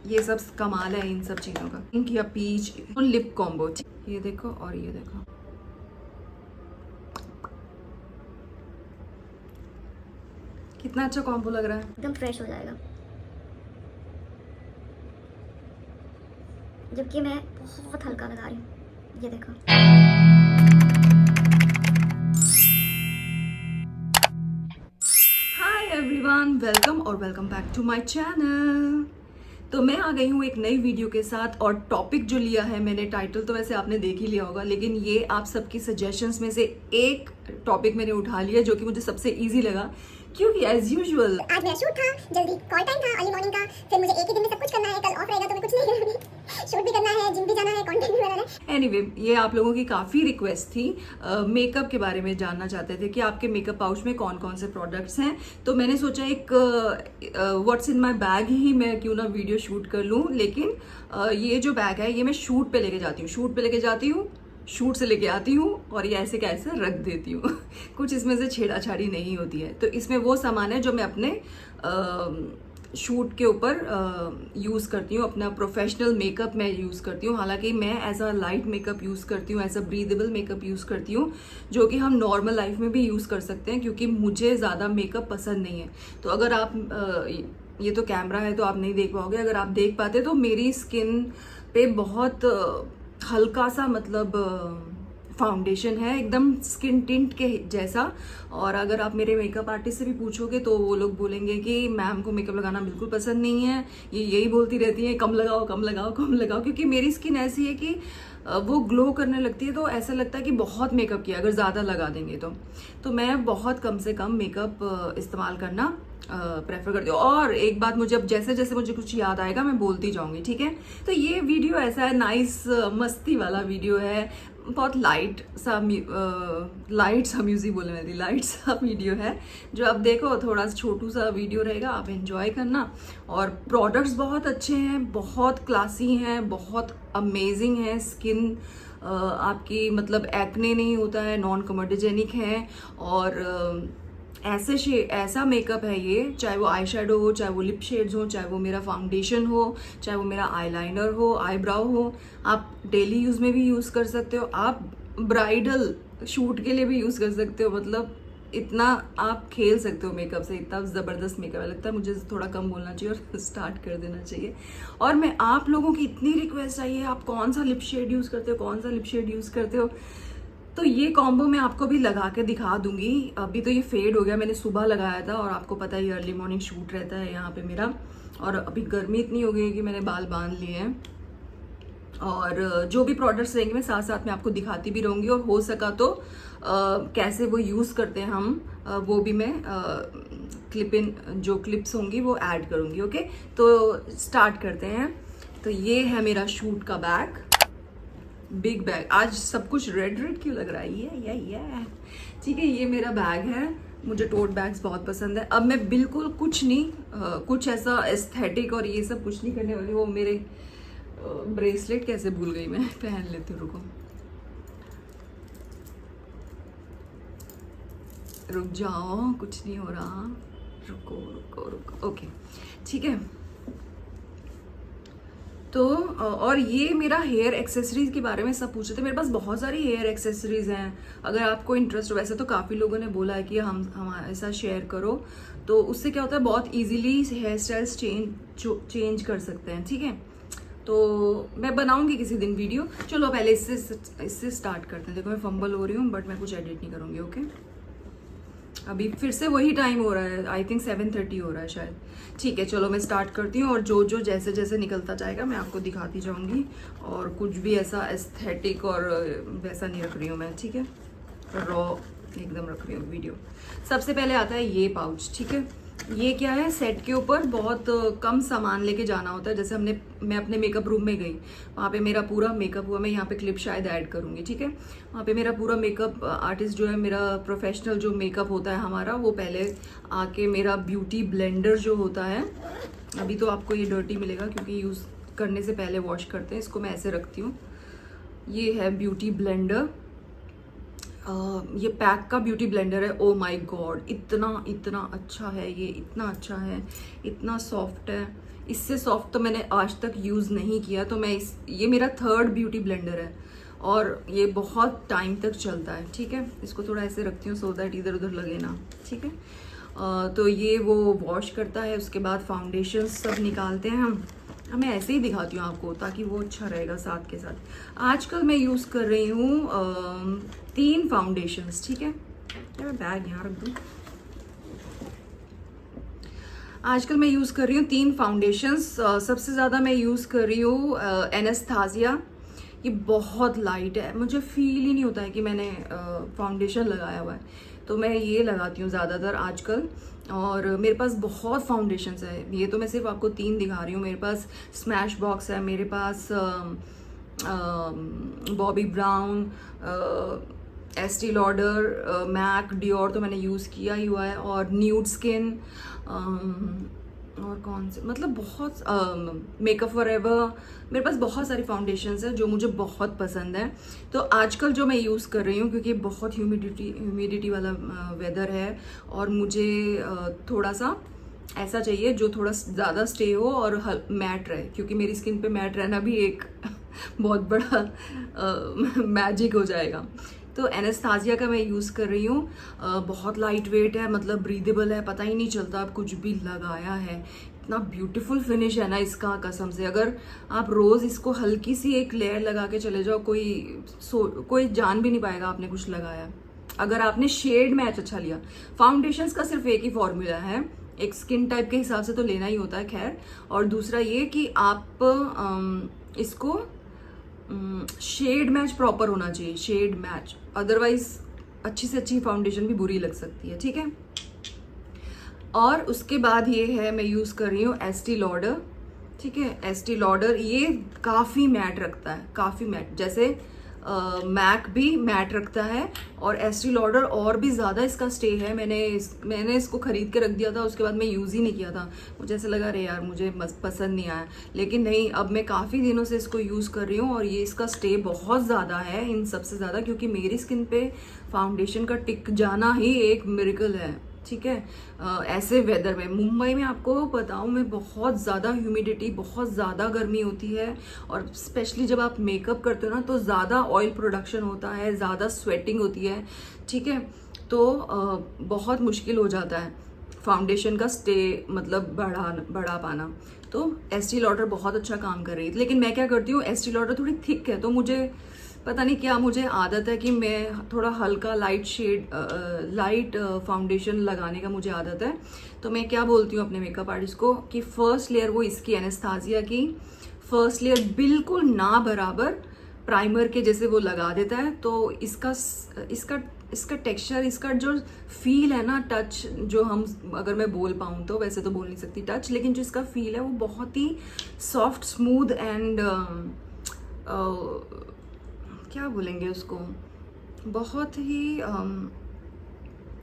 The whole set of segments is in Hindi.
ये सब कमाल है इन सब चीज़ों का। पिंक या पीच लिप कॉम्बो, ये देखो और ये देखो, कितना अच्छा कॉम्बो लग रहा है, एकदम फ्रेश हो जाएगा। जबकि मैं बहुत हल्का लगा रही हूँ, ये देखो। हाय एवरीवन, वेलकम और welcome back to my channel. तो मैं आ गई हूँ एक नई वीडियो के साथ, और टॉपिक जो लिया है मैंने, टाइटल तो वैसे आपने देख ही लिया होगा, लेकिन ये आप सबकी सजेशंस में से एक टॉपिक मैंने उठा लिया जो कि मुझे सबसे इजी लगा, क्योंकि एज यूजुअल आज मेरा शूट था, जल्दी कॉल टाइम था अर्ली मॉर्निंग का, फिर मुझे एक ही दिन में सब कुछ करना है, कल ऑफ रहेगा तो मैं कुछ नहीं करूंगी। शूट भी करना है, जिम भी जाना है, कंटेंट भी बनाना है। एनीवे, ये आप लोगों की काफ़ी रिक्वेस्ट थी, मेकअप के बारे में जानना चाहते थे कि आपके मेकअप पाउच में कौन कौन से प्रोडक्ट्स हैं। तो मैंने सोचा एक व्हाट्स इन माय बैग ही मैं क्यों ना वीडियो शूट कर लूँ। लेकिन ये जो बैग है ये मैं शूट पे लेके जाती हूँ, शूट पे लेके जाती हूँ, शूट से लेके आती हूँ और ये ऐसे कैसे रख देती हूँ। कुछ इसमें से छेड़ाछाड़ी नहीं होती है। तो इसमें वो सामान है जो मैं अपने शूट के ऊपर यूज़ करती हूँ, अपना प्रोफेशनल मेकअप मैं यूज़ करती हूँ। हालांकि मैं as a light makeup use करती हूँ, as a breathable makeup use करती हूँ, जो कि हम नॉर्मल लाइफ में भी यूज़ कर सकते हैं, क्योंकि मुझे ज़्यादा मेकअप पसंद नहीं है। तो अगर आप ये तो कैमरा है तो आप नहीं देख पाओगे, अगर आप देख पाते तो मेरी स्किन पे बहुत हल्का सा मतलब फाउंडेशन है, एकदम स्किन टिंट के जैसा। और अगर आप मेरे मेकअप आर्टिस्ट से भी पूछोगे तो वो लोग बोलेंगे कि मैम को मेकअप लगाना बिल्कुल पसंद नहीं है, ये यही बोलती रहती है कम लगाओ कम लगाओ कम लगाओ, क्योंकि मेरी स्किन ऐसी है कि वो ग्लो करने लगती है, तो ऐसा लगता है कि बहुत मेकअप किया अगर ज़्यादा लगा देंगे तो मैं बहुत कम से कम मेकअप इस्तेमाल करना प्रेफर करती हूँ। और एक बात, मुझे अब जैसे जैसे मुझे कुछ याद आएगा मैं बोलती जाऊंगी, ठीक है। तो ये वीडियो ऐसा है, नाइस मस्ती वाला वीडियो है, बहुत लाइट सा म्यूजिक बोलने वाली लाइट सा वीडियो है, जो आप देखो थोड़ा सा छोटू सा वीडियो रहेगा, आप एंजॉय करना। और प्रोडक्ट्स बहुत अच्छे हैं, बहुत क्लासी हैं, बहुत अमेजिंग है। स्किन आपकी मतलब एक्ने नहीं होता है, नॉन कमर्डोजेनिक है, और ऐसा मेकअप है ये, चाहे वो आई शेडो हो, चाहे वो लिप शेड्स हो, चाहे वो मेरा फाउंडेशन हो, चाहे वो मेरा आईलाइनर हो, आईब्राउ हो, आप डेली यूज में भी यूज कर सकते हो, आप ब्राइडल शूट के लिए भी यूज कर सकते हो। मतलब इतना आप खेल सकते हो मेकअप से, इतना जबरदस्त मेकअप है। लगता है मुझे थोड़ा कम बोलना चाहिए और स्टार्ट कर देना चाहिए। और मैं आप लोगों की इतनी रिक्वेस्ट आई है, आप कौन सा लिप शेड यूज करते हो, कौन सा लिप शेड यूज करते हो, तो ये कॉम्बो मैं आपको भी लगा के दिखा दूंगी। अभी तो ये फेड हो गया, मैंने सुबह लगाया था, और आपको पता है अर्ली मॉर्निंग शूट रहता है यहाँ पे मेरा, और अभी गर्मी इतनी हो गई है कि मैंने बाल बांध लिए हैं। और जो भी प्रोडक्ट्स रहेंगे मैं साथ साथ में आपको दिखाती भी रहूंगी, और हो सका तो कैसे वो यूज़ करते हैं हम, वो भी मैं क्लिप इन जो क्लिप्स होंगी वो ऐड करूंगी। ओके, तो स्टार्ट करते हैं। तो ये है मेरा शूट का बैग, बिग बैग। आज सब कुछ रेड रेड क्यों लग रहा है, ये ठीक है। ये मेरा बैग है, मुझे टोट बैग्स बहुत पसंद है। अब मैं बिल्कुल कुछ नहीं कुछ ऐसा एस्थेटिक और ये सब कुछ नहीं करने वाली। वो मेरे ब्रेसलेट कैसे भूल गई मैं, पहन लेती हूँ, रुक जाओ, कुछ नहीं हो रहा, रुको रुको रुको, ओके ठीक है। तो और ये मेरा हेयर एक्सेसरीज के बारे में सब पूछ रहे थे। मेरे पास बहुत सारी हेयर एक्सेसरीज हैं, अगर आपको इंटरेस्ट हो। वैसे तो काफ़ी लोगों ने बोला है कि हम हमारे साथ शेयर करो, तो उससे क्या होता है, बहुत इजीली हेयर स्टाइल्स चेंज कर सकते हैं, ठीक है। तो मैं बनाऊंगी किसी दिन वीडियो। चलो पहले इससे स्टार्ट करते हैं। देखो मैं फंबल हो रही हूँ, बट मैं कुछ एडिट नहीं करूँगी। ओके, अभी फिर से वही टाइम हो रहा है, आई थिंक 7:30 हो रहा है शायद। ठीक है, चलो मैं स्टार्ट करती हूँ, और जो जो जैसे जैसे निकलता जाएगा मैं आपको दिखाती जाऊँगी। और कुछ भी ऐसा एस्थेटिक और वैसा नहीं रख रही हूँ मैं, ठीक है, रॉ एकदम रख रही हूँ वीडियो। सबसे पहले आता है ये पाउच, ठीक है। ये क्या है, सेट के ऊपर बहुत कम सामान लेके जाना होता है। जैसे मैं अपने मेकअप रूम में गई, वहाँ पे मेरा पूरा मेकअप हुआ। मैं यहाँ पे क्लिप शायद ऐड करूँगी, ठीक है। वहाँ पे मेरा पूरा मेकअप आर्टिस्ट जो है, मेरा प्रोफेशनल जो मेकअप होता है हमारा, वो पहले आके मेरा ब्यूटी ब्लेंडर जो होता है, अभी तो आपको ये डर्टी मिलेगा क्योंकि यूज़ करने से पहले वॉश करते हैं इसको। मैं ऐसे रखती हूँ। ये है ब्यूटी ब्लेंडर, ये पैक का ब्यूटी ब्लेंडर है। ओ माय गॉड, इतना इतना अच्छा है ये, इतना अच्छा है, इतना सॉफ्ट है। इससे सॉफ्ट तो मैंने आज तक यूज़ नहीं किया। तो ये मेरा 3rd ब्यूटी ब्लेंडर है और ये बहुत टाइम तक चलता है। ठीक है, इसको थोड़ा ऐसे रखती हूँ सो दैट इधर उधर लगे ना। ठीक है, तो ये वो वॉश करता है, उसके बाद फाउंडेशन सब निकालते हैं हम। मैं ऐसे ही दिखाती हूँ आपको ताकि वो अच्छा रहेगा साथ के साथ। आजकल मैं यूज़ कर रही हूँ 3 फाउंडेशंस। ठीक है, मैं बैग यहाँ रख दूँ। आजकल मैं यूज़ कर रही हूँ 3 फाउंडेशंस। सबसे ज़्यादा मैं यूज़ कर रही हूँ एनास्तासिया। ये बहुत लाइट है, मुझे फील ही नहीं होता है कि मैंने फाउंडेशन लगाया हुआ है, तो मैं ये लगाती हूँ ज़्यादातर आजकल। और मेरे पास बहुत फाउंडेशंस है, ये तो मैं सिर्फ आपको 3 दिखा रही हूँ। मेरे पास स्मैश बॉक्स है, मेरे पास Bobbi Brown, Estee Lauder, MAC, Dior तो मैंने यूज़ किया ही हुआ है, और न्यूड स्किन, और कौन से, मतलब बहुत मेकअप फॉरएवर। मेरे पास बहुत सारी फाउंडेशंस हैं जो मुझे बहुत पसंद है। तो आजकल जो मैं यूज़ कर रही हूँ, क्योंकि बहुत ह्यूमिडिटी वाला वेदर है और मुझे थोड़ा सा ऐसा चाहिए जो थोड़ा ज़्यादा स्टे हो और मैट रहे, क्योंकि मेरी स्किन पे मैट रहना भी एक बहुत बड़ा मैजिक हो जाएगा। तो एनास्तासिया का मैं यूज़ कर रही हूँ। बहुत लाइट वेट है, मतलब ब्रीदेबल है, पता ही नहीं चलता आप कुछ भी लगाया है। इतना ब्यूटीफुल फिनिश है ना इसका, कसम से। अगर आप रोज़ इसको हल्की सी एक लेयर लगा के चले जाओ, कोई जान भी नहीं पाएगा आपने कुछ लगाया, अगर आपने शेड मैच अच्छा लिया। फाउंडेशंस का सिर्फ एक ही फॉर्मूला है, एक स्किन टाइप के हिसाब से तो लेना ही होता है खैर, और दूसरा ये कि आप इसको शेड मैच प्रॉपर होना चाहिए, शेड मैच, अदरवाइज अच्छी से अच्छी फाउंडेशन भी बुरी लग सकती है। ठीक है, और उसके बाद ये है, मैं यूज़ कर रही हूँ एस्टी लॉडर। ठीक है, एस्टी लॉडर ये काफ़ी मैट रखता है, काफ़ी मैट, जैसे मैक भी मैट रखता है और एस्टी लॉडर और भी ज़्यादा इसका स्टे है। मैंने इसको ख़रीद के रख दिया था, उसके बाद मैं यूज़ ही नहीं किया था। मुझे ऐसा लगा रे यार मुझे पसंद नहीं आया, लेकिन नहीं, अब मैं काफ़ी दिनों से इसको यूज़ कर रही हूँ और ये इसका स्टे बहुत ज़्यादा है इन सबसे ज़्यादा, क्योंकि मेरी स्किन पे फाउंडेशन का टिक जाना ही एक मिरेकल है। ठीक है, ऐसे वेदर में, मुंबई में आपको बताऊं मैं, बहुत ज़्यादा ह्यूमिडिटी, बहुत ज़्यादा गर्मी होती है, और स्पेशली जब आप मेकअप करते हो ना तो ज़्यादा ऑयल प्रोडक्शन होता है, ज़्यादा स्वेटिंग होती है। ठीक है, तो बहुत मुश्किल हो जाता है फाउंडेशन का स्टे मतलब बढ़ा पाना। तो एस्टी लॉडर बहुत अच्छा काम कर रही थी, लेकिन मैं क्या करती हूँ, एस्टी लॉडर थोड़ी थिक है, तो मुझे पता नहीं क्या मुझे आदत है कि मैं थोड़ा हल्का लाइट फाउंडेशन लगाने का मुझे आदत है। तो मैं क्या बोलती हूँ अपने मेकअप आर्टिस्ट को कि फर्स्ट लेयर वो इसकी एनास्तासिया की फर्स्ट लेयर बिल्कुल ना बराबर प्राइमर के जैसे वो लगा देता है, तो इसका टेक्सचर, इसका जो फील है ना, टच, जो हम, अगर मैं बोल पाऊँ तो, वैसे तो बोल नहीं सकती टच, लेकिन जो इसका फील है वो बहुत ही सॉफ्ट, स्मूथ एंड क्या बोलेंगे उसको, बहुत ही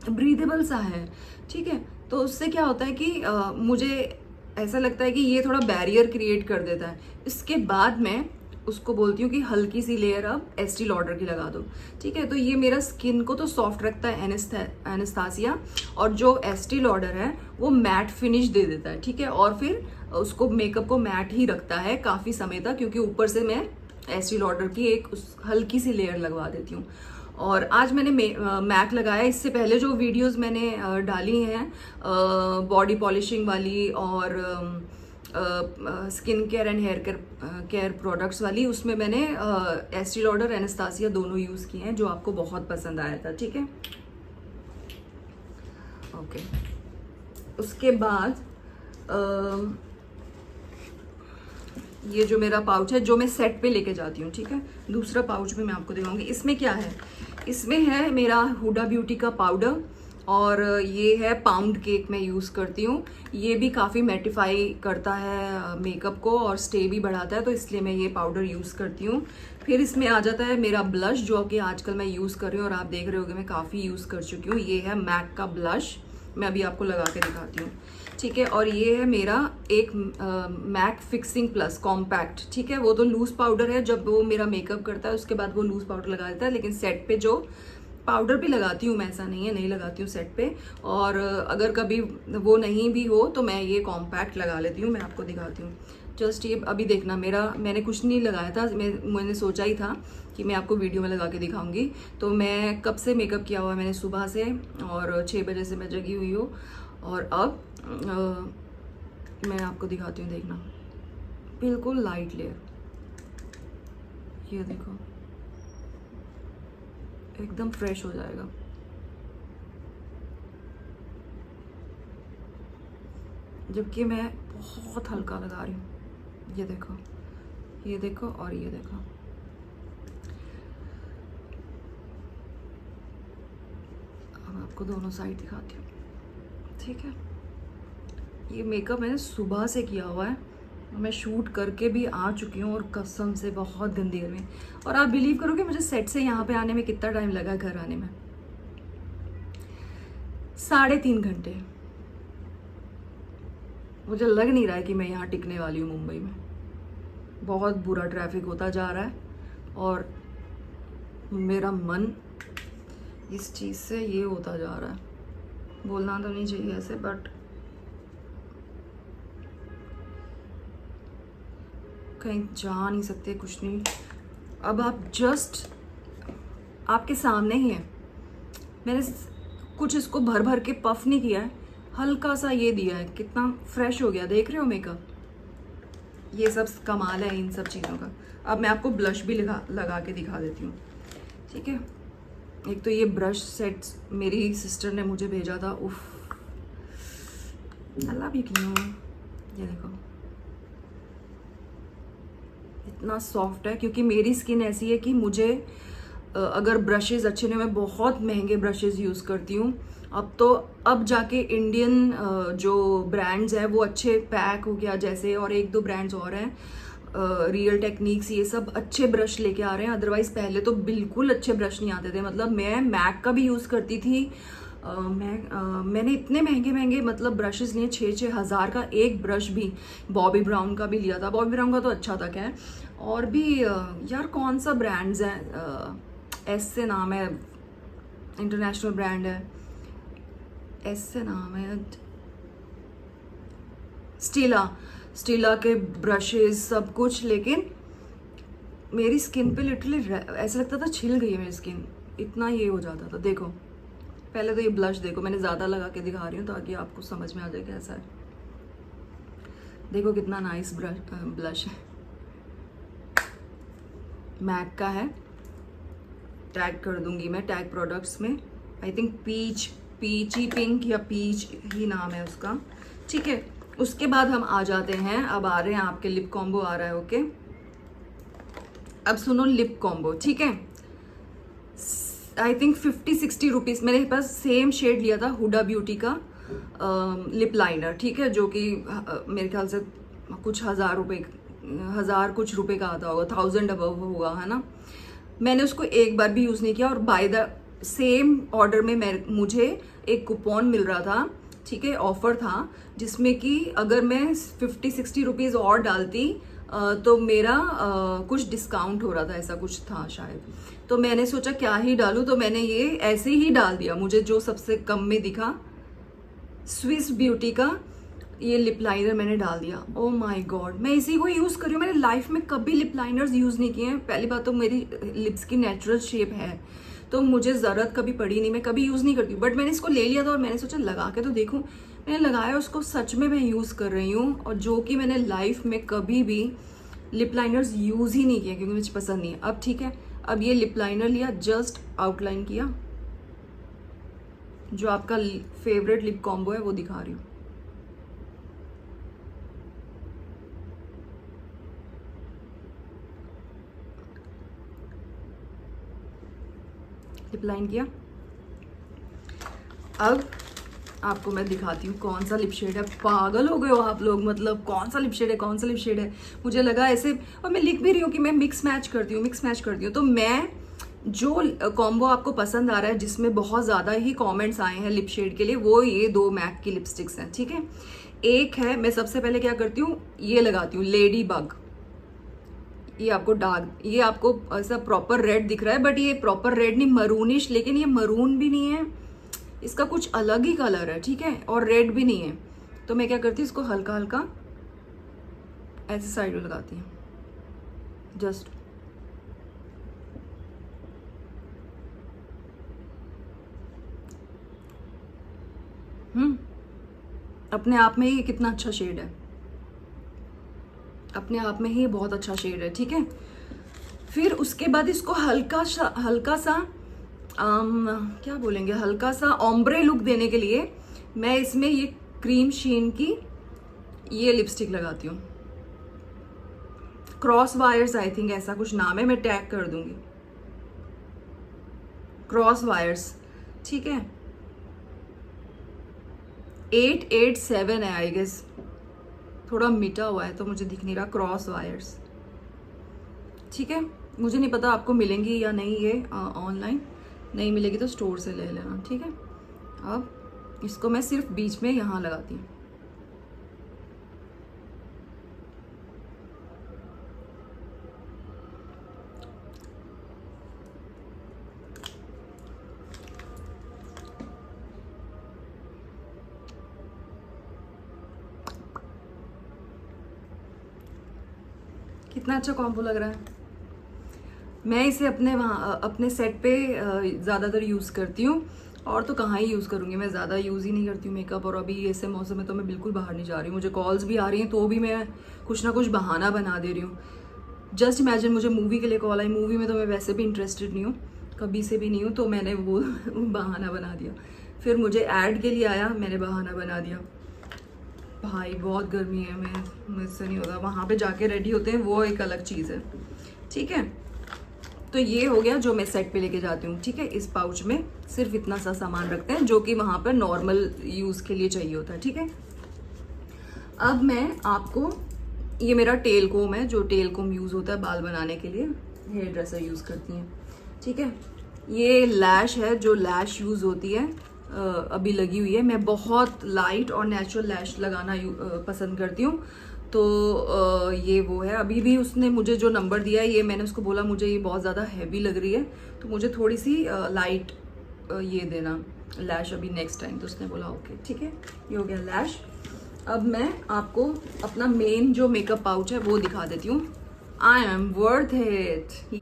ब्रीदेबल सा है। ठीक है, तो उससे क्या होता है कि मुझे ऐसा लगता है कि ये थोड़ा बैरियर क्रिएट कर देता है। इसके बाद मैं उसको बोलती हूँ कि हल्की सी लेयर अब एस्टी लॉडर की लगा दो। ठीक है, तो ये मेरा स्किन को तो सॉफ्ट रखता है एनास्तासिया, और जो एस्टी लॉडर है वो मैट फिनिश दे देता है। ठीक है, और फिर उसको मेकअप को मैट ही रखता है काफ़ी समय तक, क्योंकि ऊपर से मैं एस्टी लॉडर की एक हल्की सी लेयर लगवा देती हूँ। और आज मैंने मैक लगाया। इससे पहले जो वीडियोस मैंने डाली हैं बॉडी पॉलिशिंग वाली और skin care and hair care products वाली, उसमें मैंने एस्टी लॉडर, एनास्तासिया दोनों यूज़ किए हैं, जो आपको बहुत पसंद आया था। ठीक है, ओके। उसके बाद ये जो मेरा पाउच है, जो मैं सेट पे लेके जाती हूँ। ठीक है, दूसरा पाउच भी मैं आपको दिखाऊंगी। इसमें क्या है, इसमें है मेरा हुडा ब्यूटी का पाउडर, और ये है पाउंड केक मैं यूज़ करती हूँ। ये भी काफ़ी मैटिफाई करता है मेकअप को और स्टे भी बढ़ाता है, तो इसलिए मैं ये पाउडर यूज़ करती हूँ। फिर इसमें आ जाता है मेरा ब्लश, जो कि आजकल मैं यूज़ कर रही हूँ और आप देख रहे होगे मैं काफ़ी यूज़ कर चुकी हूँ। ये है मैक का ब्लश, मैं अभी आपको लगा के दिखाती हूँ। ठीक है, और ये है मेरा एक मैक फिक्सिंग प्लस कॉम्पैक्ट। ठीक है, वो तो लूज पाउडर है, जब वो मेरा मेकअप करता है उसके बाद वो लूज पाउडर लगा देता है, लेकिन सेट पे जो पाउडर भी लगाती हूँ मैं, ऐसा नहीं है नहीं लगाती हूँ सेट पे। और अगर कभी वो नहीं भी हो तो मैं ये कॉम्पैक्ट लगा लेती हूँ। मैं आपको दिखाती हूँ जस्ट ये अभी देखना, मैंने कुछ नहीं लगाया था, मैंने सोचा ही था कि मैं आपको वीडियो में लगा के दिखाऊंगी। तो मैं कब से मेकअप किया हुआ है मैंने, सुबह से, और 6 बजे से मैं जगी हुई हूँ। और अब मैं आपको दिखाती हूँ, देखना बिल्कुल लाइट लेयर, ये देखो एकदम फ्रेश हो जाएगा। जबकि मैं बहुत हल्का लगा रही हूँ, ये देखो, ये देखो और ये देखो। अब आपको दोनों साइड दिखाती हूँ, ठीक है। ये मेकअप मैंने सुबह से किया हुआ है, मैं शूट करके भी आ चुकी हूँ, और कसम से बहुत गंदी गर्मी। और आप बिलीव करोगे मुझे सेट से यहाँ पे आने में कितना टाइम लगा, घर आने में 3.5 घंटे। मुझे लग नहीं रहा है कि मैं यहाँ टिकने वाली हूँ मुंबई में। बहुत बुरा ट्रैफिक होता जा रहा है, और मेरा मन इस चीज़ से ये होता जा रहा है। बोलना तो नहीं चाहिए ऐसे, बट कहीं जा नहीं सकते, कुछ नहीं। अब आप जस्ट आपके सामने ही है, मैंने कुछ इसको भर भर के पफ नहीं किया है, हल्का सा ये दिया है, कितना फ्रेश हो गया, देख रहे हो मेकअप। ये सब कमाल है इन सब चीज़ों का। अब मैं आपको ब्लश भी लगा के दिखा देती हूँ, ठीक है। एक तो ये ब्रश सेट मेरी सिस्टर ने मुझे भेजा था, उफ अल्लाह भी क्यों, ये देखो इतना सॉफ्ट है, क्योंकि मेरी स्किन ऐसी है कि मुझे अगर ब्रशेज़ अच्छे नहीं, मैं बहुत महंगे ब्रशेज़ यूज़ करती हूँ। अब जाके इंडियन जो ब्रांड्स हैं वो अच्छे, पैक हो गया जैसे, और 1-2 ब्रांड्स और हैं, रियल टेक्निक्स, ये सब अच्छे ब्रश लेके आ रहे हैं। अदरवाइज़ पहले तो बिल्कुल अच्छे ब्रश नहीं आते थे। मतलब मैं मैक का भी यूज़ करती थी, मैंने इतने महंगे महंगे मतलब ब्रशेज़ लिए, 6-6 हज़ार का एक ब्रश भी। बॉबी ब्राउन का भी लिया था, बॉबी ब्राउन का तो अच्छा था क्या, और भी यार कौन सा ब्रांड्स हैं, एस से नाम है, इंटरनेशनल ब्रांड है, एस से नाम है, स्टीला के ब्रशेज सब कुछ। लेकिन मेरी स्किन पे लिटरली ऐसा लगता था छिल गई है मेरी स्किन, इतना ये हो जाता था। देखो पहले तो ये ब्लश देखो, मैंने ज़्यादा लगा के दिखा रही हूँ ताकि आपको समझ में आ जाए कैसा है। देखो कितना नाइस ब्लश है, मैक का है, टैग कर दूंगी मैं टैग प्रोडक्ट्स में। आई थिंक पीची पिंक या पीच ही नाम है उसका, ठीक है। उसके बाद हम आ जाते हैं, अब आ रहे हैं आपके लिप कॉम्बो आ रहा है, ओके। अब सुनो लिप कॉम्बो, ठीक है। आई थिंक 50-60 रुपीज़ मेरे पास सेम शेड लिया था, हुडा ब्यूटी का लिप लाइनर, ठीक है, जो कि मेरे ख्याल से कुछ हज़ार कुछ रुपए का आता होगा, 1000 अबव होगा, है ना। मैंने उसको एक बार भी यूज़ नहीं किया, और बाय द सेम ऑर्डर में मुझे एक कूपन मिल रहा था, ठीक है, ऑफर था, जिसमें कि अगर मैं 50-60 रुपीज़ और डालती तो मेरा कुछ डिस्काउंट हो रहा था, ऐसा कुछ था शायद। तो मैंने सोचा क्या ही डालूं, तो मैंने ये ऐसे ही डाल दिया, मुझे जो सबसे कम में दिखा, स्विस ब्यूटी का ये लिप लाइनर मैंने डाल दिया। ओ माय गॉड, मैं इसी को यूज़ कर रही हूँ। मैंने लाइफ में कभी लिप लाइनर्स यूज़ नहीं किए हैं। पहली बात तो मेरी लिप्स की नेचुरल शेप है, तो मुझे ज़रूरत कभी पड़ी नहीं, मैं कभी यूज़ नहीं करती, बट मैंने इसको ले लिया था और मैंने सोचा लगा के तो देखूँ। मैंने लगाया, उसको सच में मैं यूज़ कर रही हूँ, और जो कि मैंने लाइफ में कभी भी लिप लाइनर्स यूज़ ही नहीं किया, क्योंकि मुझे पसंद नहीं है। अब ठीक है, अब ये लिप लाइनर लिया, जस्ट आउटलाइन किया, जो आपका फेवरेट लिप कॉम्बो है वो दिखा रही हूँ। लिप लाइन किया, अब आपको मैं दिखाती हूँ कौन सा लिप शेड है। पागल हो गए हो आप लोग, मतलब कौन सा लिप शेड है, कौन सा लिप शेड है। मुझे लगा ऐसे, और मैं लिख भी रही हूँ कि मैं मिक्स मैच करती हूँ। तो मैं जो कॉम्बो आपको पसंद आ रहा है, जिसमें बहुत ज़्यादा ही कमेंट्स आए हैं लिप शेड के लिए, वो ये 2 मैक की लिपस्टिक्स हैं, ठीक है। एक है, मैं सबसे पहले क्या करती हूँ, ये लगाती हूँ लेडी बग, ये आपको डार्क, ये आपको ऐसा प्रॉपर रेड दिख रहा है, बट ये प्रॉपर रेड नहीं, मरूनिश, लेकिन ये मरून भी नहीं है, इसका कुछ अलग ही कलर है, ठीक है, और रेड भी नहीं है। तो मैं क्या करती हूँ, इसको हल्का हल्का ऐसे साइड में लगाती हूँ, जस्ट अपने आप में ही कितना अच्छा शेड है, अपने आप में ही बहुत अच्छा शेड है, ठीक है। फिर उसके बाद इसको हल्का सा क्या बोलेंगे, हल्का सा ऑम्ब्रे लुक देने के लिए मैं इसमें ये क्रीम शीन की ये लिपस्टिक लगाती हूँ। क्रॉस वायर्स आई थिंक ऐसा कुछ नाम है, मैं टैग कर दूंगी, क्रॉस वायर्स, ठीक है। 887 है आई गेस, थोड़ा मिटा हुआ है तो मुझे दिख नहीं रहा, क्रॉस वायर्स, ठीक है। मुझे नहीं पता आपको मिलेंगी या नहीं, ये ऑनलाइन नहीं मिलेगी तो स्टोर से ले लेना, ठीक है। अब इसको मैं सिर्फ बीच में यहाँ लगाती हूँ। कितना अच्छा कॉम्बो लग रहा है। मैं इसे अपने सेट पे ज़्यादातर यूज़ करती हूँ, और तो कहाँ ही यूज़ करूँगी, मैं ज़्यादा यूज़ ही नहीं करती हूँ मेकअप। और अभी ऐसे मौसम में तो मैं बिल्कुल बाहर नहीं जा रही हूँ, मुझे कॉल्स भी आ रही हैं तो भी मैं कुछ ना कुछ बहाना बना दे रही हूँ। जस्ट इमेजिन मुझे मूवी के लिए कॉल आई, मूवी में तो मैं वैसे भी इंटरेस्टेड नहीं हूँ, कभी से भी नहीं हूँ, तो मैंने वो बहाना बना दिया। फिर मुझे ऐड के लिए आया, मैंने बहाना बना दिया। भाई बहुत गर्मी है, मुझसे नहीं होता, वहाँ पे जाके रेडी होते हैं वो एक अलग चीज़ है, ठीक है। तो ये हो गया जो मैं सेट पे लेके जाती हूँ, ठीक है। इस पाउच में सिर्फ इतना सा सामान रखते हैं जो कि वहाँ पर नॉर्मल यूज़ के लिए चाहिए होता है, ठीक है। अब मैं आपको, ये मेरा टेल कोम है, जो टेल कोम यूज़ होता है बाल बनाने के लिए, हेयर ड्रेसर यूज़ करती हैं, ठीक है। ये लैश है, जो लैश यूज़ होती है, अभी लगी हुई है। मैं बहुत लाइट और नेचुरल लैश लगाना पसंद करती हूँ, तो ये वो है। अभी भी उसने मुझे जो नंबर दिया है, ये मैंने उसको बोला मुझे ये बहुत ज़्यादा हैवी लग रही है, तो मुझे थोड़ी सी लाइट ये देना लैश अभी नेक्स्ट टाइम। तो उसने बोला ओके, ठीक है, ये हो गया लैश। अब मैं आपको अपना मेन जो मेकअप पाउच है वो दिखा देती हूँ। I am worth it.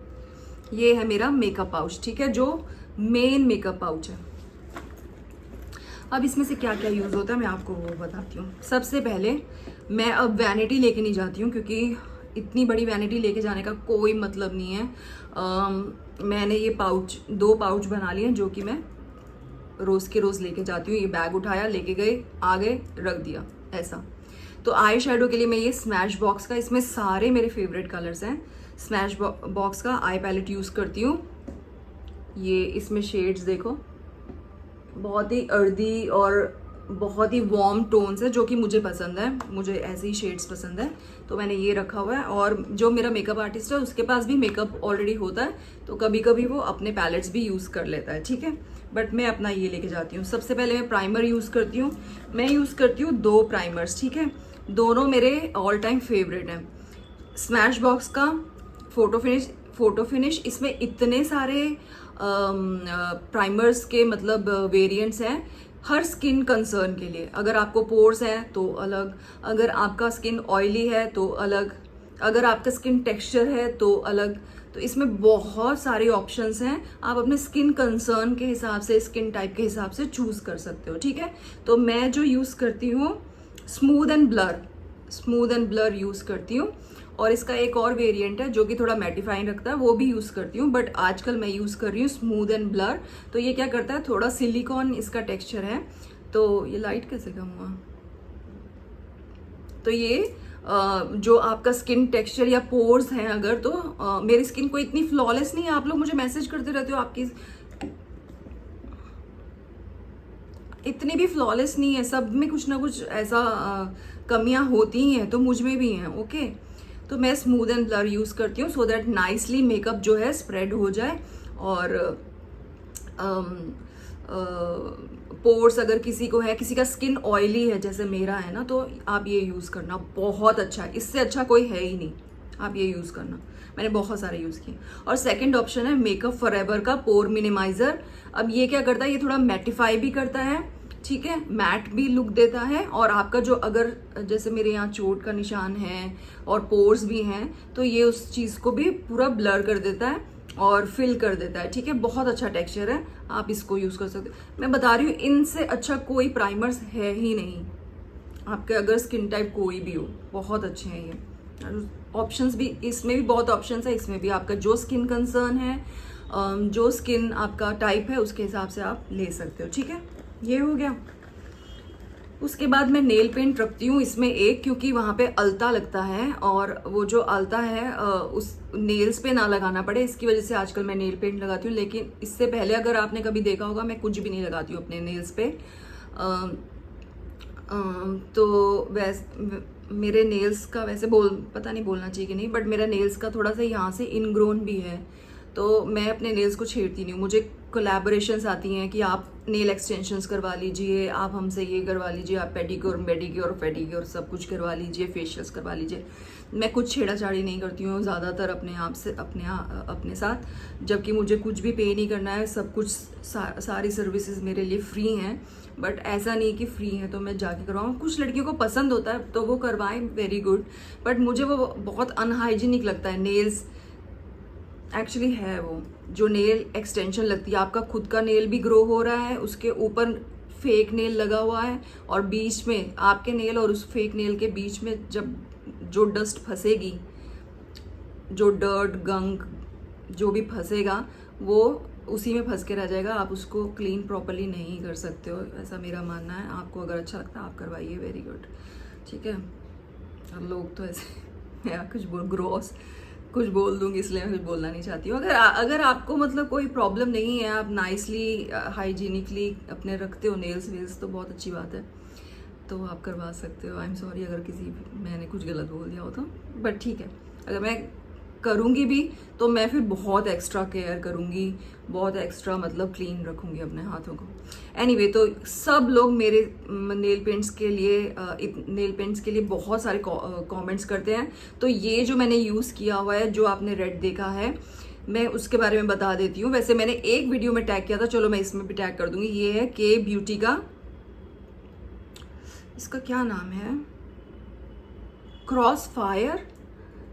ये है मेरा मेकअप पाउच, ठीक है, जो मेन मेकअप पाउच है। अब इसमें से क्या क्या यूज़ होता है मैं आपको वो बताती हूँ। सबसे पहले मैं अब वैनिटी लेके नहीं जाती हूँ, क्योंकि इतनी बड़ी वैनिटी लेके जाने का कोई मतलब नहीं है। मैंने ये पाउच, 2 पाउच बना लिए हैं, जो कि मैं रोज़ के रोज़ लेके जाती हूँ। ये बैग उठाया, लेके गए, आ गए, रख दिया, ऐसा। तो आई शेडो के लिए मैं ये स्मैश बॉक्स का, इसमें सारे मेरे फेवरेट कलर्स हैं, स्मैश बॉक्स का आई पैलेट यूज़ करती हूँ। ये इसमें शेड्स देखो, बहुत ही अर्दी और बहुत ही वार्म टोन्स है, जो कि मुझे पसंद है, मुझे ऐसे ही शेड्स पसंद है, तो मैंने ये रखा हुआ है। और जो मेरा मेकअप आर्टिस्ट है उसके पास भी मेकअप ऑलरेडी होता है, तो कभी कभी वो अपने पैलेट्स भी यूज़ कर लेता है, ठीक है। बट मैं अपना ये लेके जाती हूँ। सबसे पहले मैं प्राइमर यूज़ करती हूँ। मैं यूज़ करती हूँ 2 प्राइमर्स, ठीक है, दोनों मेरे ऑल टाइम फेवरेट हैं। स्मैश बॉक्स का फोटो फिनिश, इसमें इतने सारे प्राइमर्स के मतलब वेरिएंट्स हैं हर स्किन कंसर्न के लिए। अगर आपको पोर्स है तो अलग, अगर आपका स्किन ऑयली है तो अलग, अगर आपका स्किन टेक्सचर है तो अलग। तो इसमें बहुत सारे ऑप्शंस हैं, आप अपने स्किन कंसर्न के हिसाब से, स्किन टाइप के हिसाब से चूज कर सकते हो, ठीक है। तो मैं जो यूज़ करती हूँ स्मूथ एंड ब्लर यूज़ करती हूँ। और इसका एक और वेरिएंट है जो कि थोड़ा मैटिफाइंग रखता है, वो भी यूज़ करती हूँ, बट आजकल मैं यूज़ कर रही हूँ स्मूथ एंड ब्लर। तो ये क्या करता है, थोड़ा सिलिकॉन इसका टेक्सचर है। तो ये लाइट कैसे कम हुआ, तो ये जो आपका स्किन टेक्सचर या पोर्स हैं अगर, तो मेरी स्किन कोई इतनी फ्लॉलेस नहीं है। आप लोग मुझे मैसेज करते रहते हो आपकी इतनी भी फ्लॉलेस नहीं है, सब में कुछ ना कुछ ऐसा कमियां होती ही हैं, तो मुझ में भी हैं, ओके। तो मैं स्मूथ एंड ब्लर यूज़ करती हूँ, सो दैट नाइसली मेकअप जो है स्प्रेड हो जाए। और पोर्स अगर किसी को है, किसी का स्किन ऑयली है जैसे मेरा है ना, तो आप ये यूज़ करना, बहुत अच्छा है, इससे अच्छा कोई है ही नहीं, आप ये यूज़ करना। मैंने बहुत सारे यूज़ किए। और सेकंड ऑप्शन है मेकअप फॉरएवर का पोर मिनिमाइजर। अब ये क्या करता है, ये थोड़ा मैटिफाई भी करता है, ठीक है, मैट भी लुक देता है, और आपका जो अगर जैसे मेरे यहाँ चोट का निशान है और पोर्स भी हैं तो ये उस चीज़ को भी पूरा ब्लर कर देता है और फिल कर देता है, ठीक है। बहुत अच्छा टेक्सचर है, आप इसको यूज़ कर सकते हो। मैं बता रही हूँ इनसे अच्छा कोई प्राइमर्स है ही नहीं, आपके अगर स्किन टाइप कोई भी हो, बहुत अच्छे हैं ये। ऑप्शंस भी इसमें भी बहुत ऑप्शंस है, इसमें भी आपका जो स्किन कंसर्न है, जो स्किन आपका टाइप है उसके हिसाब से आप ले सकते हो, ठीक है। ये हो गया। उसके बाद मैं नेल पेंट रखती हूँ इसमें एक, क्योंकि वहाँ पे अलता लगता है और वो जो अलता है उस नेल्स पे ना लगाना पड़े, इसकी वजह से आजकल मैं नेल पेंट लगाती हूँ। लेकिन इससे पहले अगर आपने कभी देखा होगा मैं कुछ भी नहीं लगाती हूँ अपने नेल्स पे। तो मेरे नेल्स का वैसे पता नहीं बोलना चाहिए कि नहीं, बट मेरा नेल्स का थोड़ा सा यहाँ से इनग्रोन भी है, तो मैं अपने नेल्स को छेड़ती नहीं हूँ। मुझे कोलैबोरेशंस आती हैं कि आप नेल एक्सटेंशंस करवा लीजिए, आप हमसे ये करवा लीजिए, आप पेडिक्योर मेडिक्योर फेडिक्योर सब कुछ करवा लीजिए, फेशियल्स करवा लीजिए। मैं कुछ छेड़ाछाड़ी नहीं करती हूँ ज़्यादातर अपने आप से अपने साथ, जबकि मुझे कुछ भी पे नहीं करना है, सब कुछ सारी सर्विसेज मेरे लिए फ्री हैं। बट ऐसा नहीं कि फ्री है तो मैं जाके करवाऊँ। कुछ लड़कियों को पसंद होता है तो वो करवाएं, वेरी गुड, बट मुझे वो बहुत अनहाइजीनिक लगता है। नेल्स एक्चुअली है वो जो नेल एक्सटेंशन लगती है, आपका खुद का नेल भी ग्रो हो रहा है, उसके ऊपर फेक नेल लगा हुआ है, और बीच में आपके नेल और उस फेक नेल के बीच में जब जो डस्ट फंसेगी, जो डर्ट गंग जो भी फंसेगा वो उसी में फंस के रह जाएगा, आप उसको क्लीन प्रॉपरली नहीं कर सकते हो, ऐसा मेरा मानना है। आपको अगर अच्छा लगता है आप करवाइए, वेरी गुड, ठीक है। और लोग तो ऐसे मैं कुछ बोल दूंगी इसलिए मैं कुछ बोलना नहीं चाहती हूँ। अगर आपको मतलब कोई प्रॉब्लम नहीं है, आप नाइसली हाइजीनिकली अपने रखते हो नेल्स वेल्स, तो बहुत अच्छी बात है, तो आप करवा सकते हो। आई एम सॉरी अगर मैंने कुछ गलत बोल दिया हो तो, बट ठीक है। अगर मैं करूँगी भी तो मैं फिर बहुत एक्स्ट्रा केयर करूँगी, बहुत एक्स्ट्रा मतलब क्लीन रखूँगी अपने हाथों को। एनीवे, तो सब लोग मेरे नेल पेंट्स के लिए बहुत सारे कमेंट्स करते हैं। तो ये जो मैंने यूज़ किया हुआ है, जो आपने रेड देखा है, मैं उसके बारे में बता देती हूँ। वैसे मैंने एक वीडियो में टैग किया था, चलो मैं इसमें भी टैग कर दूँगी। ये है के ब्यूटी का, इसका क्या नाम है, क्रॉस फायर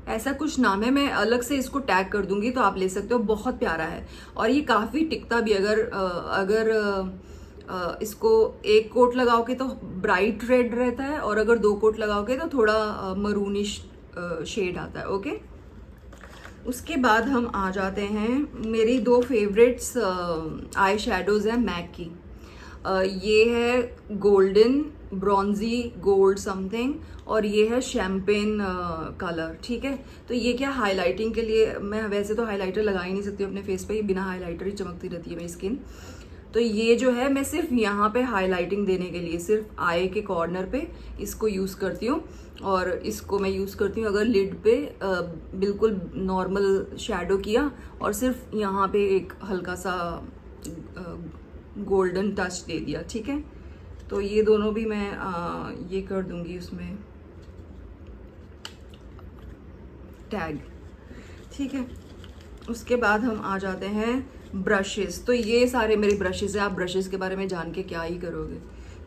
ऐसा कुछ नाम है, मैं अलग से इसको टैग कर दूंगी तो आप ले सकते हो। बहुत प्यारा है और ये काफ़ी टिकता भी। अगर इसको एक कोट लगाओगे तो ब्राइट रेड रहता है, और अगर 2 कोट लगाओगे तो थोड़ा मरूनिश शेड आता है, ओके। उसके बाद हम आ जाते हैं, मेरी 2 फेवरेट्स आई शेडोज हैं मैक की। ये है गोल्डन ब्रॉन्जी गोल्ड समथिंग, और ये है शैम्पेन कलर, ठीक है। तो ये क्या हाइलाइटिंग के लिए, मैं वैसे तो हाइलाइटर लगा ही नहीं सकती अपने फेस पे, बिना हाइलाइटर ही चमकती रहती है मेरी स्किन। तो ये जो है मैं सिर्फ यहाँ पे हाइलाइटिंग देने के लिए सिर्फ आई के कॉर्नर पे इसको यूज़ करती हूँ, और इसको मैं यूज़ करती हूँ अगर लिड पे बिल्कुल नॉर्मल शेडो किया और सिर्फ यहाँ पे एक हल्का सा गोल्डन टच दे दिया, ठीक है। तो ये दोनों भी मैं ये कर दूंगी उसमें टैग, ठीक है। उसके बाद हम आ जाते हैं ब्रशेस। तो ये सारे मेरे ब्रशेस हैं, आप ब्रशेस के बारे में जान के क्या ही करोगे।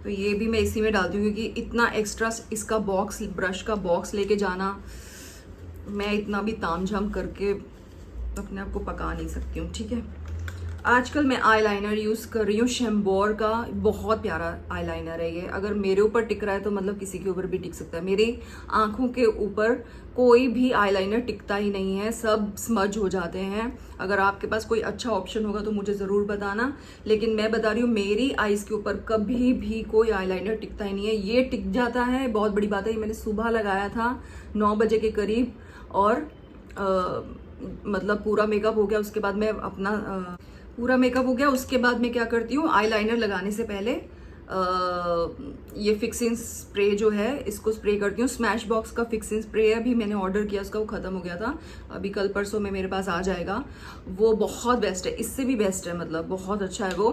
तो ये भी मैं इसी में डालती हूँ, क्योंकि इतना एक्स्ट्रा इसका बॉक्स, ब्रश का बॉक्स लेके जाना, मैं इतना भी तामझाम करके अपने आप को पका नहीं सकती हूँ, ठीक है। आजकल मैं आईलाइनर यूज़ कर रही हूँ शैम्बोर का, बहुत प्यारा आईलाइनर है ये। अगर मेरे ऊपर टिक रहा है तो मतलब किसी के ऊपर भी टिक सकता है। मेरी आंखों के ऊपर कोई भी आईलाइनर टिकता ही नहीं है, सब स्मज हो जाते हैं। अगर आपके पास कोई अच्छा ऑप्शन होगा तो मुझे ज़रूर बताना, लेकिन मैं बता रही हूँ मेरी आईज़ के ऊपर कभी भी कोई आईलाइनर टिकता ही नहीं है। ये टिक जाता है, बहुत बड़ी बात है। ये मैंने सुबह लगाया था 9 बजे के करीब, और मतलब पूरा मेकअप हो गया। उसके बाद मैं अपना पूरा मेकअप हो गया, उसके बाद मैं क्या करती हूँ, आईलाइनर लगाने से पहले ये फिक्सिंग स्प्रे जो है इसको स्प्रे करती हूँ। स्मैश बॉक्स का फिक्सिंग स्प्रे है, अभी मैंने ऑर्डर किया उसका, वो ख़त्म हो गया था, अभी कल परसों में मेरे पास आ जाएगा। वो बहुत बेस्ट है, इससे भी बेस्ट है, मतलब बहुत अच्छा है वो।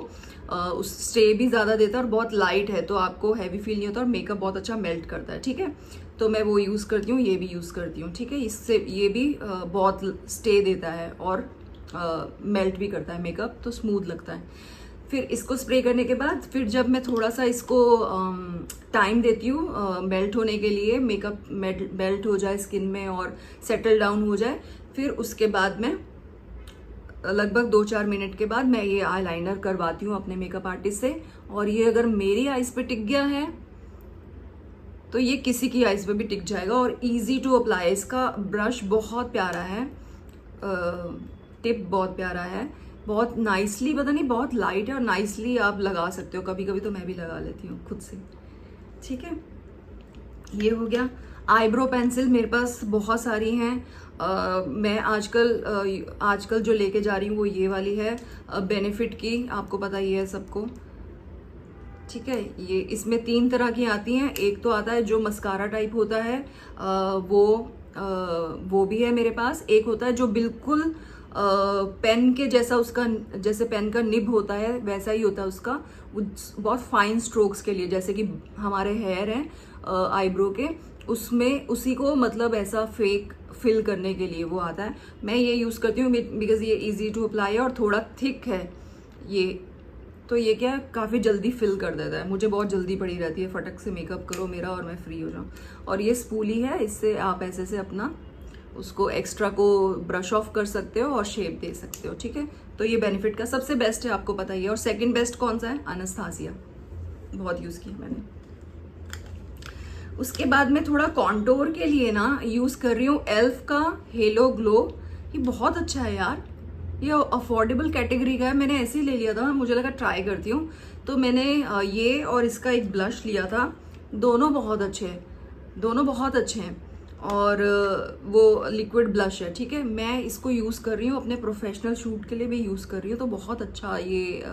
उस स्टे भी ज़्यादा देता है और बहुत लाइट है, तो आपको हैवी फील नहीं होता और मेकअप बहुत अच्छा मेल्ट करता है, ठीक है। तो मैं वो यूज़ करती हूँ, ये भी यूज़ करती हूँ, ठीक है। इससे ये भी बहुत स्टे देता है और मेल्ट भी करता है मेकअप, तो स्मूथ लगता है। फिर इसको स्प्रे करने के बाद फिर जब मैं थोड़ा सा इसको टाइम देती हूँ मेल्ट होने के लिए, मेकअप मेल्ट हो जाए स्किन में और सेटल डाउन हो जाए, फिर उसके बाद मैं लगभग 2-4 मिनट के बाद मैं ये आईलाइनर करवाती हूँ अपने मेकअप आर्टिस्ट से। और ये अगर मेरी आईज पे टिक गया है तो ये किसी की आईज पे भी टिक जाएगा और इजी टू अप्लाई। इसका ब्रश बहुत प्यारा है, टिप बहुत प्यारा है, बहुत नाइसली, पता नहीं बहुत लाइट है और नाइसली आप लगा सकते हो। कभी कभी तो मैं भी लगा लेती हूँ खुद से, ठीक है। ये हो गया। आईब्रो पेंसिल मेरे पास बहुत सारी हैं। मैं आजकल जो लेके जा रही हूँ वो ये वाली है, बेनिफिट की, आपको पता ही है सबको, ठीक है। ये इसमें 3 तरह की आती हैं। एक तो आता है जो मस्कारा टाइप होता है, वो भी है मेरे पास। एक होता है जो बिल्कुल पेन के जैसा, उसका जैसे पेन का निब होता है वैसा ही होता है उसका, वो बहुत फाइन स्ट्रोक्स के लिए, जैसे कि हमारे हेयर हैं आईब्रो के, उसमें उसी को मतलब ऐसा फेक फिल करने के लिए वो आता है। मैं ये यूज़ करती हूँ बिकॉज ये इजी टू अप्लाई है और थोड़ा थिक है ये, तो ये क्या काफ़ी जल्दी फिल कर देता है। मुझे बहुत जल्दी पड़ी रहती है, फटक से मेकअप करो मेरा और मैं फ्री हो जाऊँ। और ये स्पूली है, इससे आप ऐसे से अपना उसको एक्स्ट्रा को ब्रश ऑफ कर सकते हो और शेप दे सकते हो, ठीक है। तो ये बेनिफिट का सबसे बेस्ट है, आपको पता ही है। और सेकंड बेस्ट कौन सा है? अनस्थासिया, बहुत यूज़ की मैंने। उसके बाद में थोड़ा कॉन्टोर के लिए ना यूज़ कर रही हूँ एल्फ का हेलो ग्लो। ये बहुत अच्छा है यार, ये अफोर्डेबल कैटेगरी का है, मैंने ऐसे ही ले लिया था, मुझे लगा ट्राई करती हूँ, तो मैंने ये और इसका एक ब्लश लिया था। दोनों बहुत अच्छे हैं, दोनों बहुत अच्छे हैं। और वो लिक्विड ब्लश है, ठीक है। मैं इसको यूज़ कर रही हूँ अपने प्रोफेशनल शूट के लिए भी यूज़ कर रही हूँ, तो बहुत अच्छा ये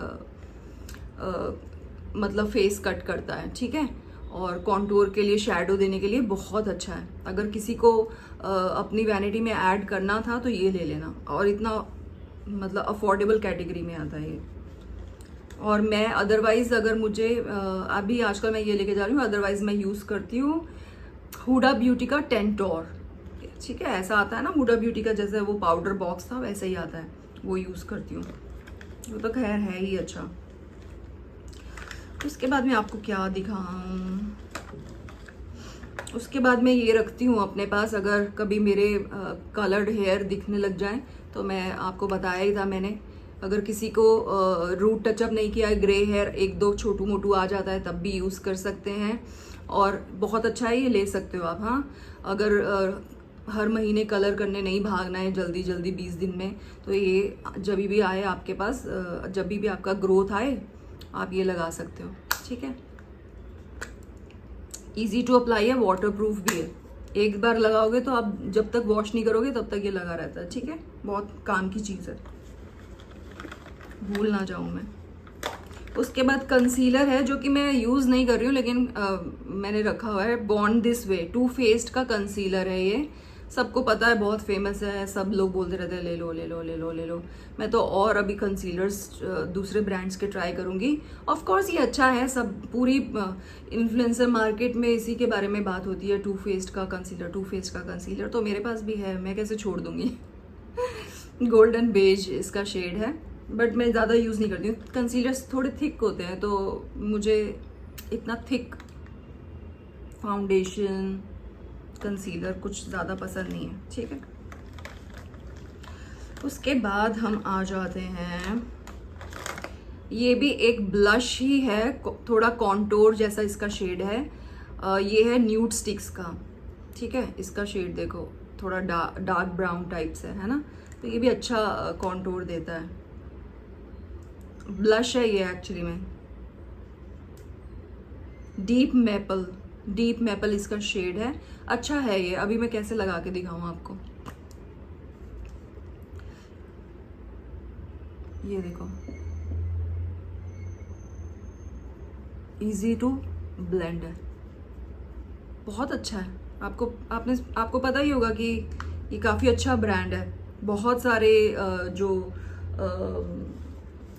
मतलब फेस कट करता है, ठीक है। और कॉन्टूर के लिए, शैडो देने के लिए बहुत अच्छा है। अगर किसी को अपनी वैनिटी में ऐड करना था तो ये ले लेना, और इतना मतलब अफोर्डेबल कैटेगरी में आता है ये। और मैं अदरवाइज़ अगर मुझे अभी आजकल मैं ये लेके जा रही हूँ, अदरवाइज़ मैं यूज़ करती हूँ हुडा ब्यूटी का टेंटोर, ठीक है। ऐसा आता है ना हुडा ब्यूटी का, जैसे वो पाउडर बॉक्स था वैसे ही आता है, वो यूज़ करती हूँ। वो तो खैर है ही अच्छा। उसके बाद मैं आपको क्या दिखाऊं, उसके बाद मैं ये रखती हूँ अपने पास, अगर कभी मेरे कलर्ड हेयर दिखने लग जाएं, तो मैं आपको बताया ही था मैंने, अगर किसी को रूट टचअप नहीं किया है, ग्रे हेयर 1-2 छोटू मोटू आ जाता है, तब भी यूज़ कर सकते हैं। और बहुत अच्छा है, ये ले सकते हो आप। हाँ, अगर हर महीने कलर करने नहीं भागना है जल्दी 20 दिन में, तो ये जब भी आए आपके पास, जब भी आपका ग्रोथ आए, आप ये लगा सकते हो, ठीक है। इजी टू अप्लाई है, वाटर प्रूफ भी है। एक बार लगाओगे तो आप जब तक वॉश नहीं करोगे तब तक ये लगा रहता है, ठीक है। बहुत काम की चीज़ है, भूल ना जाऊं मैं। उसके बाद कंसीलर है, जो कि मैं यूज़ नहीं कर रही हूँ, लेकिन मैंने रखा हुआ है। Born This Way Too Faced का कंसीलर है ये, सबको पता है, बहुत फेमस है, सब लोग बोलते रहते हैं ले लो ले लो ले लो ले लो। मैं तो और अभी कंसीलर्स दूसरे ब्रांड्स के ट्राई करूँगी। ऑफ कोर्स ये अच्छा है, सब पूरी इन्फ्लुएंसर मार्केट में इसी के बारे में बात होती है, टू फेस्ड का कंसीलर तो मेरे पास भी है, मैं कैसे छोड़ दूँगी। गोल्डन बेज इसका शेड है, बट मैं ज़्यादा यूज़ नहीं करती हूँ। कंसीलर्स थोड़े थिक होते हैं, तो मुझे इतना थिक फाउंडेशन कंसीलर कुछ ज़्यादा पसंद नहीं है, ठीक है। उसके बाद हम आ जाते हैं, ये भी एक ब्लश ही है, थोड़ा कॉन्टोर जैसा इसका शेड है। ये है न्यूड स्टिक्स का, ठीक है। इसका शेड देखो, थोड़ा डार्क ब्राउन टाइप से है ना, तो ये भी अच्छा कॉन्टोर देता है। ब्लश है ये एक्चुअली में, डीप मेपल इसका शेड है, अच्छा है ये। अभी मैं कैसे लगा के दिखाऊं आपको, ये देखो, इजी टू ब्लेंड है, बहुत अच्छा है। आपको पता ही होगा कि ये काफ़ी अच्छा ब्रांड है। बहुत सारे जो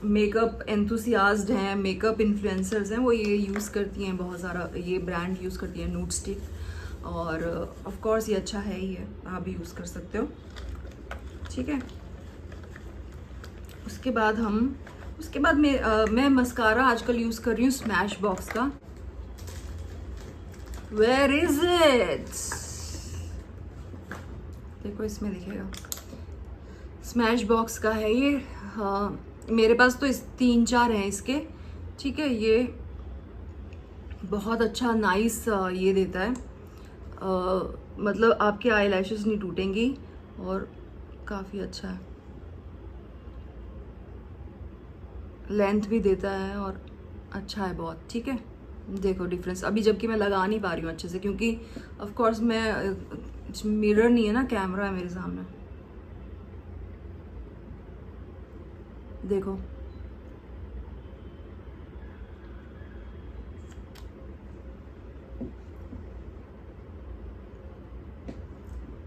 मेकअप एंथुसियास्ट हैं, मेकअप इन्फ्लुएंसर्स हैं, वो ये यूज़ करती हैं, बहुत सारा ये ब्रांड यूज़ करती हैं, न्यूड स्टिक। और ऑफ कोर्स ये अच्छा है ही है, आप भी यूज़ कर सकते हो, ठीक है। उसके बाद मैं मस्कारा आजकल यूज़ कर रही हूँ स्मैश बॉक्स का। Where is it? देखो इसमें दिखेगा, स्मैश बॉक्स का है ये। हाँ, मेरे पास तो इस 3-4 हैं इसके, ठीक है। ये बहुत अच्छा नाइस ये देता है, मतलब आपके आई लैशेस नहीं टूटेंगी और काफ़ी अच्छा है, लेंथ भी देता है और अच्छा है बहुत, ठीक है। देखो डिफरेंस अभी, जबकि मैं लगा नहीं पा रही हूँ अच्छे से क्योंकि ऑफ कोर्स मैं मिरर नहीं है ना, कैमरा है मेरे सामने। देखो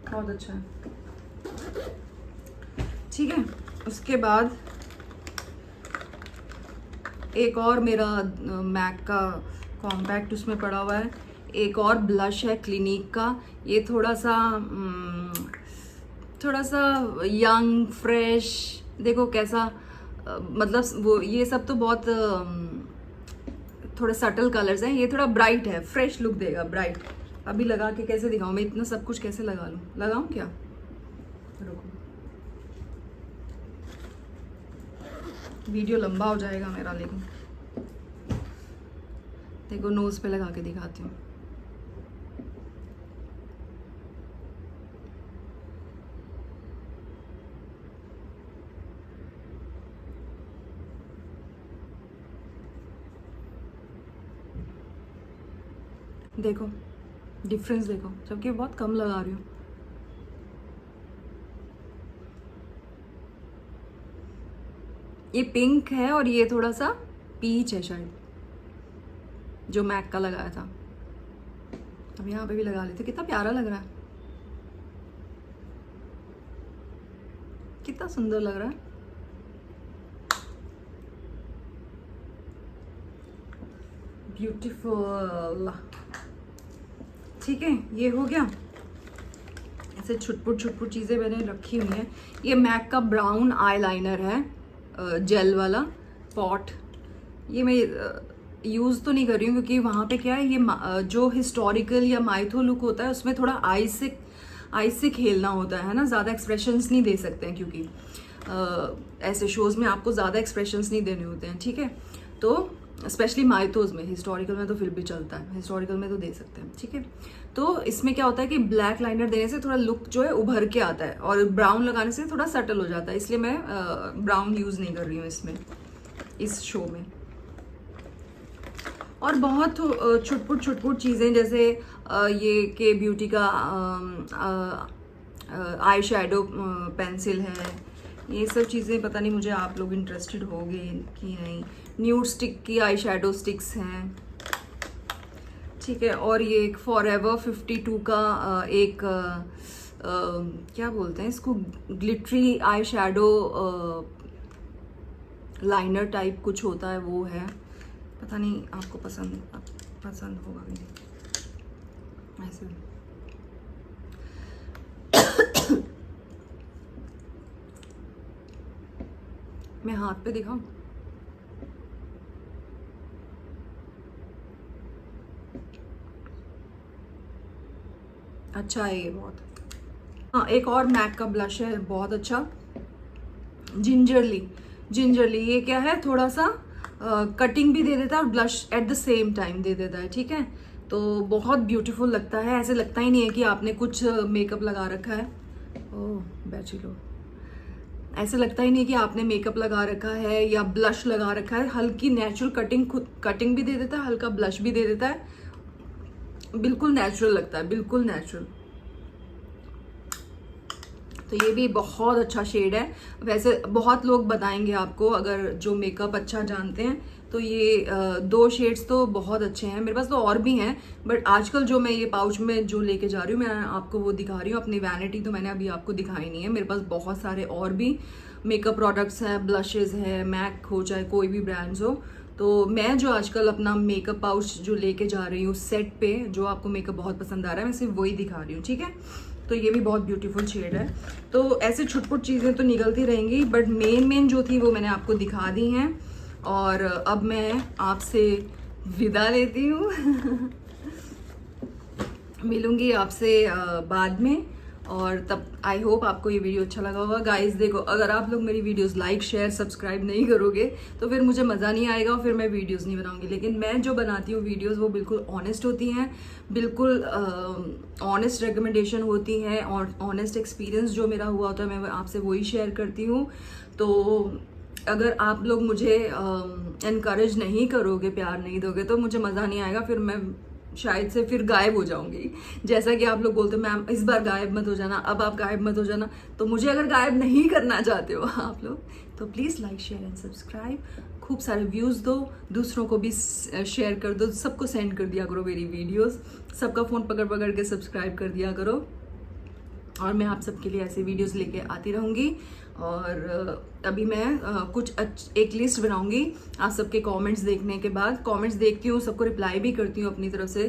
बहुत अच्छा है, ठीक है। उसके बाद एक और मेरा मैक का कॉम्पैक्ट उसमें पड़ा हुआ है। एक और ब्लश है क्लिनिक का, ये थोड़ा सा यंग फ्रेश, देखो कैसा मतलब वो ये सब तो बहुत थोड़े सटल कलर्स हैं, ये थोड़ा ब्राइट है, फ्रेश लुक देगा, ब्राइट। अभी लगा के कैसे दिखाऊं मैं, इतना सब कुछ कैसे लगा लूं, लगाऊं क्या, रुको, वीडियो लंबा हो जाएगा मेरा, लेकिन देखो नोज पे लगा के दिखाती हूँ। देखो डिफरेंस देखो, जबकि बहुत कम लगा रही हूँ। ये पिंक है और ये थोड़ा सा पीच है शायद, जो मैक का लगाया था। अब यहाँ पे भी लगा लेते, कितना प्यारा लग रहा है, कितना सुंदर लग रहा है। ब्यूटीफुल, ठीक है। ये हो गया, ऐसे छुटपुट चीज़ें मैंने रखी हुई हैं। ये मैक का ब्राउन आईलाइनर है, जेल वाला पॉट। ये मैं यूज़ तो नहीं कर रही हूँ क्योंकि वहाँ पे क्या है, ये जो हिस्टोरिकल या माइथो लुक होता है उसमें थोड़ा आइस से खेलना होता है ना, ज़्यादा एक्सप्रेशंस नहीं दे सकते हैं क्योंकि ऐसे शोज़ में आपको ज़्यादा एक्सप्रेशंस नहीं देने होते हैं, ठीक है। तो स्पेशली माइथोज में, हिस्टोरिकल में तो फिर भी चलता है, हिस्टोरिकल में तो दे सकते हैं, ठीक है। तो इसमें क्या होता है कि ब्लैक लाइनर देने से थोड़ा लुक जो है उभर के आता है और ब्राउन लगाने से थोड़ा सटल हो जाता है, इसलिए मैं ब्राउन यूज़ नहीं कर रही हूँ इसमें, इस शो में। और बहुत छुटपुट चीज़ें, जैसे ये के ब्यूटी का आई शैडो पेंसिल है, ये सब चीज़ें पता नहीं मुझे आप लोग इंटरेस्टेड होंगे कि नहीं। न्यूड स्टिक की आई शैडो स्टिक्स हैं, ठीक है। और ये एक फॉरएवर 52 का एक क्या बोलते हैं इसको, glittery eye shadow liner type कुछ होता है, वो है, पता नहीं आपको पसंद होगा भी नहीं ऐसे। मैं हाथ पे दिखाऊं, अच्छा है ये बहुत। हाँ, एक और मैक का ब्लश है बहुत अच्छा, जिंजरली। ये क्या है, थोड़ा सा कटिंग भी दे देता है और blush at the same time दे देता है, ठीक है। तो बहुत ब्यूटीफुल लगता है, ऐसे लगता ही नहीं है कि आपने कुछ मेकअप लगा रखा है। ओह बैचलर, ऐसे लगता ही नहीं कि आपने मेकअप लगा रखा है या ब्लश लगा रखा है। हल्की नेचुरल कटिंग भी दे देता है, हल्का ब्लश भी दे देता है, बिल्कुल नेचुरल लगता है, बिल्कुल नेचुरल। तो ये भी बहुत अच्छा शेड है। वैसे बहुत लोग बताएंगे आपको, अगर जो मेकअप अच्छा जानते हैं, तो ये 2 शेड्स तो बहुत अच्छे हैं। मेरे पास तो और भी हैं, बट आजकल जो मैं ये पाउच में जो लेके जा रही हूँ, मैं आपको वो दिखा रही हूँ। अपनी वैनिटी तो मैंने अभी आपको दिखाई नहीं है। मेरे पास बहुत सारे और भी मेकअप प्रोडक्ट्स हैं, ब्लशेस है, मैक हो चाहे कोई भी ब्रांड्स हो, तो मैं जो आजकल अपना मेकअप पाउच जो लेके जा रही हूँ सेट पे, जो आपको मेकअप बहुत पसंद आ रहा है, मैं सिर्फ वही दिखा रही हूँ, ठीक है। तो ये भी बहुत ब्यूटीफुल शेड है। तो ऐसे छुटपुट चीज़ें तो निकलती रहेंगी, बट मेन जो थी वो मैंने आपको दिखा दी हैं। और अब मैं आपसे विदा लेती हूँ मिलूंगी आपसे बाद में। और तब आई होप आपको ये वीडियो अच्छा लगा होगा। गाइस देखो, अगर आप लोग मेरी वीडियोस लाइक शेयर सब्सक्राइब नहीं करोगे तो फिर मुझे मज़ा नहीं आएगा और फिर मैं वीडियोस नहीं बनाऊंगी। लेकिन मैं जो बनाती हूँ वीडियोस वो बिल्कुल ऑनेस्ट होती हैं, बिल्कुल ऑनेस्ट रिकमेंडेशन होती हैं और ऑनेस्ट एक्सपीरियंस जो मेरा हुआ होता है मैं आपसे वही शेयर करती हूँ। तो अगर आप लोग मुझे इनकरेज नहीं करोगे, प्यार नहीं दोगे, तो मुझे मज़ा नहीं आएगा, फिर मैं शायद से फिर गायब हो जाऊंगी। जैसा कि आप लोग बोलते हो मैम इस बार गायब मत हो जाना, अब आप गायब मत हो जाना। तो मुझे अगर गायब नहीं करना चाहते हो आप लोग तो please like share and subscribe, खूब सारे व्यूज़ दो, दूसरों को भी शेयर कर दो, सबको सेंड कर दिया करो मेरी वीडियोस, सबका फ़ोन पकड़ पकड़ के सब्सक्राइब कर दिया करो। और मैं आप सबके लिए ऐसे वीडियोस लेके आती रहूँगी। और अभी मैं एक लिस्ट बनाऊंगी आप सबके कमेंट्स देखने के बाद। कमेंट्स देखती हूँ, सबको रिप्लाई भी करती हूँ अपनी तरफ से,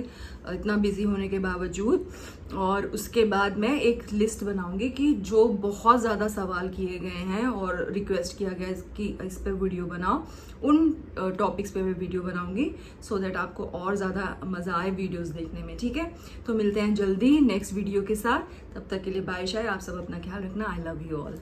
इतना बिजी होने के बावजूद। और उसके बाद मैं एक लिस्ट बनाऊंगी कि जो बहुत ज़्यादा सवाल किए गए हैं और रिक्वेस्ट किया गया है कि इस पर वीडियो बनाओ, उन टॉपिक्स पे मैं वीडियो बनाऊंगी, सो दैट आपको और ज़्यादा मज़ा आए वीडियोस देखने में, ठीक है। तो मिलते हैं जल्दी नेक्स्ट वीडियो के साथ, तब तक के लिए बाय शाय। आप सब अपना ख्याल रखना। I love you all.